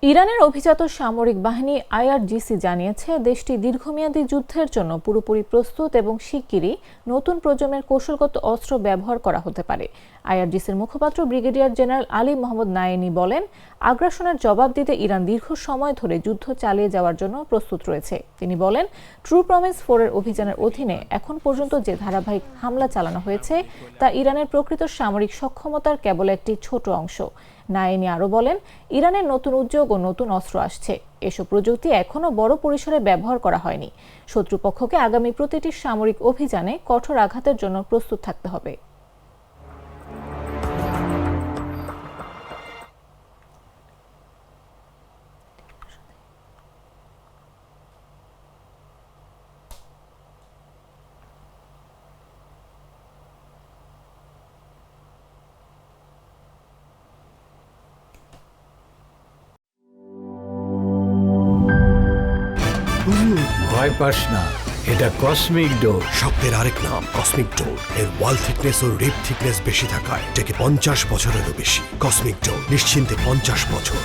ইরানের অভিজাত সামরিক বাহিনী আইআরজিসি জানিয়েছে দেশটি দীর্ঘমেয়াদী যুদ্ধের জন্য পুরোপুরি প্রস্তুত এবং শিগগিরই নতুন প্রজন্মের কৌশলগত অস্ত্র ব্যবহার করা হতে পারে। আইআরজিসির মুখপাত্র ব্রিগেডিয়ার জেনারেল আলী মোহাম্মদ নায়েনি বলেন, আগ্রাসনের জবাব দিতে ইরান দীর্ঘ সময় ধরে যুদ্ধ চালিয়ে যাওয়ার জন্য প্রস্তুত রয়েছে। তিনি বলেন, ট্রু প্রমিস 4 এর অভিযানের অধীনে এখন পর্যন্ত যে ধারাবাহিক হামলা চালানো হয়েছে তা ইরানের প্রকৃত সামরিক সক্ষমতার কেবল একটি ছোট অংশ। নায়েনি আরও বলেন, ইরানের নতুন উদ্যোগ ও নতুন অস্ত্র আসছে। এসব প্রযুক্তি এখনও বড় পরিসরে ব্যবহার করা হয়নি। শত্রুপক্ষকে আগামী প্রতিটি সামরিক অভিযানে কঠোর আঘাতের জন্য প্রস্তুত থাকতে হবে। ভয় পাস না, এটা কসমিক ডোজ। শব্দের আরেক নাম কসমিক ডোর। এর ওয়াল থিকনেস ও রিপ থিকনেস বেশি থাকায় এটাকে 50 বছরেরও বেশি। কসমিক ডোর, নিশ্চিন্তে 50 বছর।